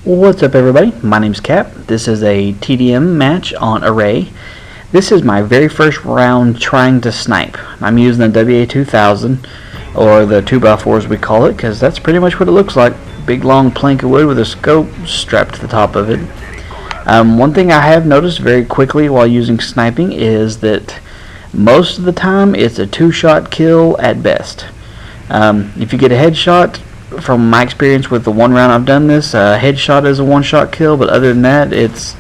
What's up everybody, my name's Cap. This is a TDM match on Array. This is my very first round trying to snipe. I'm using the WA-2000, or the 2x4 as we call it, because that's pretty much what it looks like. Big long plank of wood with a scope strapped to the top of it. One thing I have noticed very quickly while using sniping is that most of the time it's a two-shot kill at best. If you get a headshot, from my experience with the one round I've done this, headshot is a one-shot kill, but other than that, it's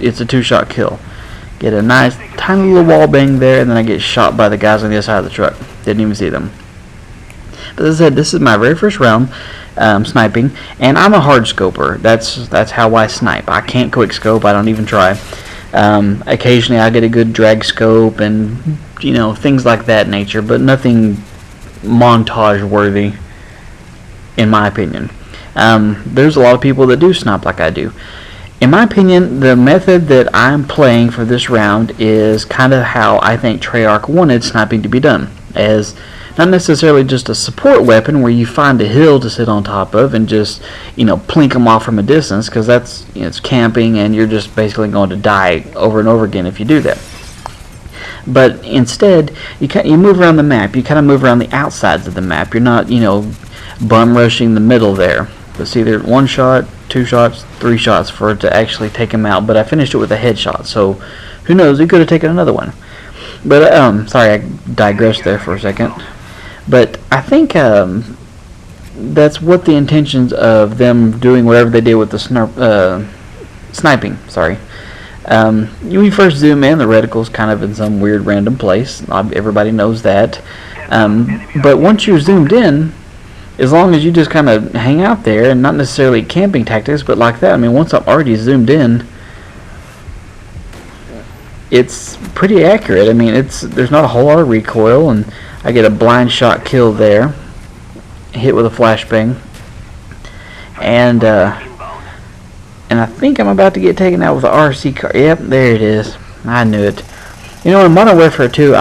a two-shot kill. Get a nice tiny little wall bang there, and then I get shot by the guys on the other side of the truck. Didn't even see them. But as I said, this is my very first round sniping, and I'm a hardscoper. That's how I snipe. I can't quick scope. I don't even try. Occasionally I get a good drag scope and things like that nature, but nothing montage worthy, in my opinion. There's a lot of people that do snipe like I do. In my opinion, the method that I'm playing for this round is kind of how I think Treyarch wanted sniping to be done, as not necessarily just a support weapon where you find a hill to sit on top of and just plink them off from a distance, because that's it's camping and you're just basically going to die over and over again if you do that. But instead, you move around the map. You kind of move around the outsides of the map. You're not bum rushing the middle there. It's either one shot, two shots, three shots for it to actually take him out, but I finished it with a headshot, so who knows, he could have taken another one. But sorry, I digressed there for a second. But I think that's what the intentions of them doing whatever they did with the sniping. Sorry. When you first zoom in, the reticle's kind of in some weird random place. Everybody knows that. But once you're zoomed in, as long as you just kind of hang out there, and not necessarily camping tactics, but like that, I mean, once I'm already zoomed in, it's pretty accurate. I mean, there's not a whole lot of recoil, and I get a blind shot kill there, hit with a flashbang, and I think I'm about to get taken out with an RC car. Yep, there it is. I knew it. In Modern Warfare 2,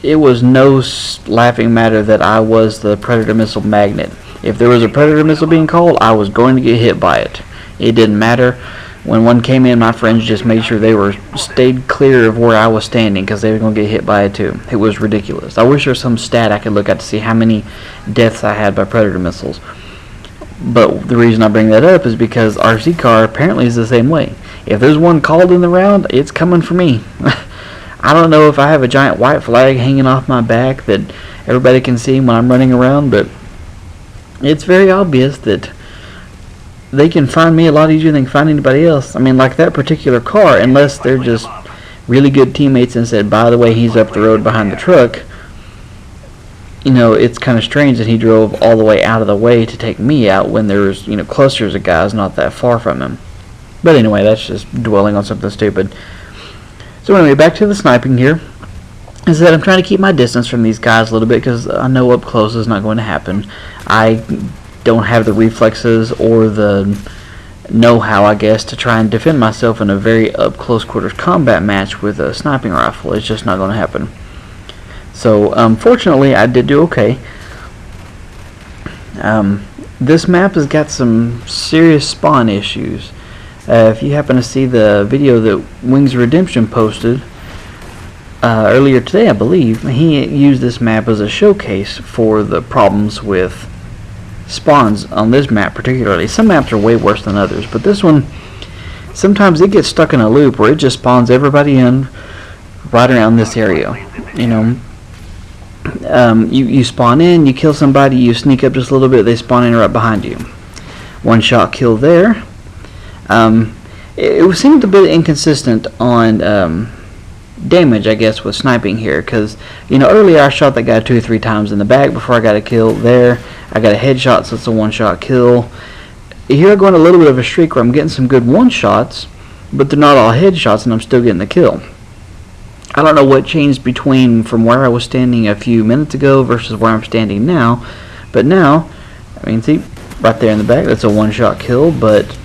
it was no laughing matter that I was the Predator missile magnet. If there was a Predator missile being called, I was going to get hit by it. It didn't matter. When one came in, my friends just made sure they stayed clear of where I was standing, because they were going to get hit by it too. It was ridiculous. I wish there was some stat I could look at to see how many deaths I had by Predator missiles. But the reason I bring that up is because RC car apparently is the same way. If there's one called in the round, it's coming for me. I don't know if I have a giant white flag hanging off my back that everybody can see when I'm running around, but it's very obvious that they can find me a lot easier than they can find anybody else. I mean, like that particular car, unless they're just really good teammates and said, by the way, he's up the road behind the truck, it's kind of strange that he drove all the way out of the way to take me out when there's, clusters of guys not that far from him. But anyway, that's just dwelling on something stupid. So anyway, back to the sniping here. Is that I'm trying to keep my distance from these guys a little bit, because I know up close is not going to happen. I don't have the reflexes or the know-how, I guess, to try and defend myself in a very up-close quarters combat match with a sniping rifle. It's just not going to happen. So fortunately, I did do okay. This map has got some serious spawn issues. If you happen to see the video that Wings of Redemption posted earlier today, I believe, he used this map as a showcase for the problems with spawns on this map particularly. Some maps are way worse than others, but this one, sometimes it gets stuck in a loop where it just spawns everybody in right around this area. You spawn in, you kill somebody, you sneak up just a little bit, they spawn in right behind you. One shot kill there. It seemed a bit inconsistent on damage, I guess, with sniping here, because earlier I shot that guy 2 or 3 times in the back before I got a kill. There I got a headshot, so it's a one-shot kill. Here I go on a little bit of a streak where I'm getting some good one-shots, but they're not all headshots, and I'm still getting the kill. I don't know what changed from where I was standing a few minutes ago versus where I'm standing now, but now, I mean, see, right there in the back, that's a one-shot kill, but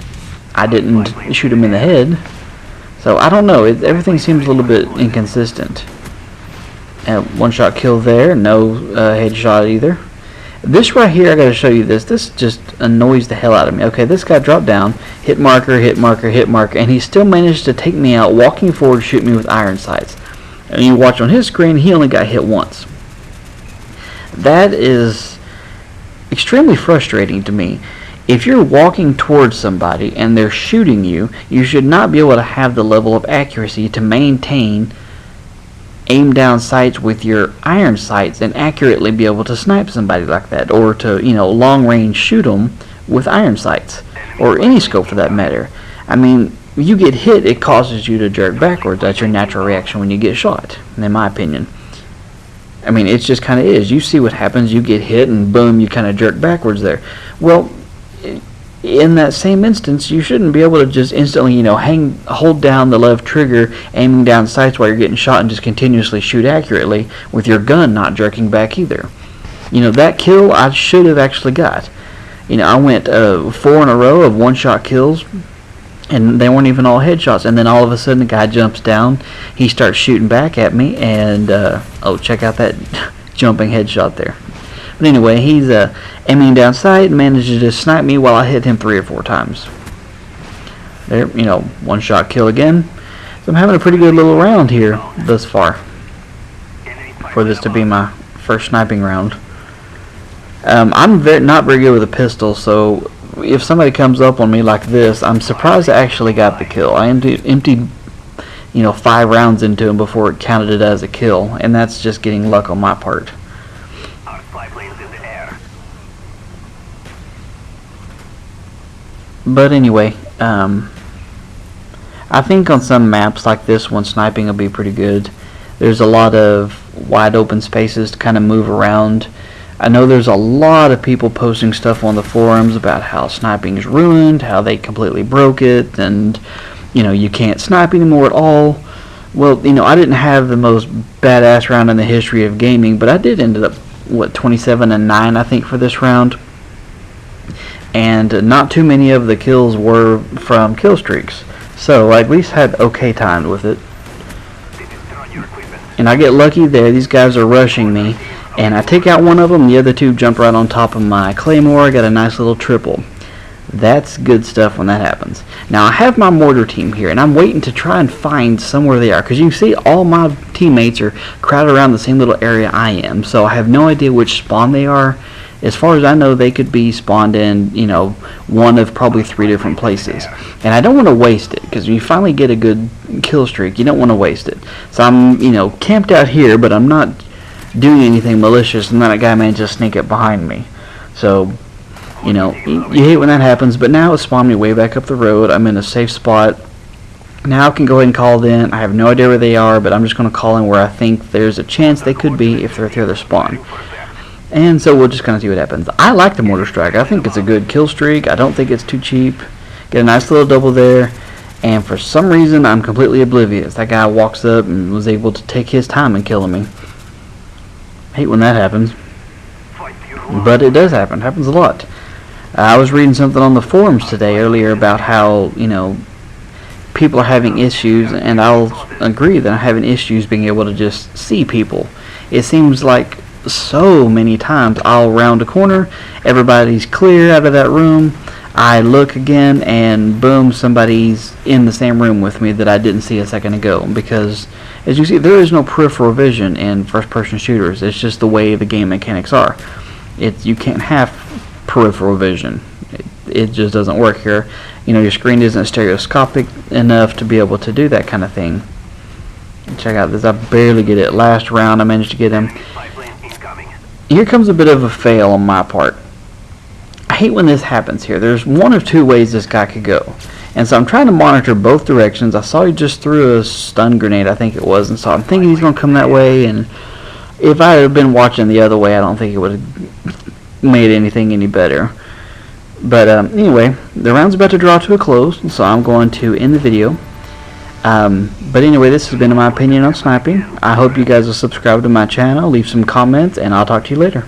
I didn't shoot him in the head. So I don't know, everything seems a little bit inconsistent. One shot kill there, no headshot either. This right here, I gotta show you this. This just annoys the hell out of me. Okay, this guy dropped down, hit marker, hit marker, hit marker, and he still managed to take me out, walking forward, shoot me with iron sights. And you watch on his screen, he only got hit once. That is extremely frustrating to me. If you're walking towards somebody and they're shooting you, you should not be able to have the level of accuracy to maintain aim down sights with your iron sights and accurately be able to snipe somebody like that, or to, you know, long range shoot them with iron sights, or any scope for that matter. I mean, you get hit, it causes you to jerk backwards. That's your natural reaction when you get shot, in my opinion. I mean, it just kind of is. You see what happens, you get hit and boom, you kind of jerk backwards there. Well, in that same instance, you shouldn't be able to just instantly, you know, hold down the left trigger, aiming down sights while you're getting shot, and just continuously shoot accurately with your gun not jerking back either. You know, that kill I should have actually got. You know, I went 4 in a row of one-shot kills, and they weren't even all headshots, and then all of a sudden the guy jumps down, he starts shooting back at me, and oh, check out that jumping headshot there. But anyway, he's aiming down sight and manages to snipe me while I hit him 3 or 4 times. There, you know, one-shot kill again. So I'm having a pretty good little round here thus far, for this to be my first sniping round. I'm not very good with a pistol, so if somebody comes up on me like this, I'm surprised I actually got the kill. I emptied, you know, 5 rounds into him before it counted it as a kill, and that's just getting luck on my part. But anyway, I think on some maps like this one, sniping will be pretty good. There's a lot of wide open spaces to kind of move around. I know there's a lot of people posting stuff on the forums about how sniping is ruined, how they completely broke it, and, you know, you can't snipe anymore at all. Well, you know, I didn't have the most badass round in the history of gaming, but I did end up, what, 27-9, I think, for this round. And not too many of the kills were from kill streaks, so I at least had okay time with it. And I get lucky there. These guys are rushing me, and I take out one of them, the other 2 jump right on top of my claymore. I got a nice little triple. That's good stuff when that happens. Now I have my mortar team here, and I'm waiting to try and find somewhere they are, because you can see all my teammates are crowded around the same little area I am, so I have no idea which spawn they are. As far as I know, they could be spawned in, you know, one of probably 3 different places. And I don't want to waste it, because when you finally get a good kill streak, you don't want to waste it. So I'm, you know, camped out here, but I'm not doing anything malicious, and then that guy managed to sneak up behind me. So, you know, you hate when that happens, but now it spawned me way back up the road. I'm in a safe spot. Now I can go ahead and call it in. I have no idea where they are, but I'm just going to call in where I think there's a chance they could be if they're through their spawn. And so we'll just kind of see what happens. I like the mortar strike. I think it's a good kill streak. I don't think it's too cheap. Get a nice little double there. And for some reason, I'm completely oblivious. That guy walks up and was able to take his time in killing me. I hate when that happens. But it does happen. It happens a lot. I was reading something on the forums today earlier about how, you know, people are having issues, and I'll agree that I'm having issues being able to just see people. It seems like so many times I'll round a corner, everybody's clear out of that room, I look again, and boom, somebody's in the same room with me that I didn't see a second ago. Because as you see, there is no peripheral vision in first-person shooters. It's just the way the game mechanics are. You can't have peripheral vision. It just doesn't work here. You know, your screen isn't stereoscopic enough to be able to do that kind of thing. Check out this. I barely get it. Last round I managed to get him. Here comes a bit of a fail on my part. I hate when this happens here. There's 1 of 2 ways this guy could go. And so I'm trying to monitor both directions. I saw he just threw a stun grenade, I think it was, and so I'm thinking he's going to come that way, and if I had been watching the other way, I don't think it would have made anything any better. But anyway, the round's about to draw to a close, so I'm going to end the video. But anyway, this has been my opinion on sniping. I hope you guys will subscribe to my channel, leave some comments, and I'll talk to you later.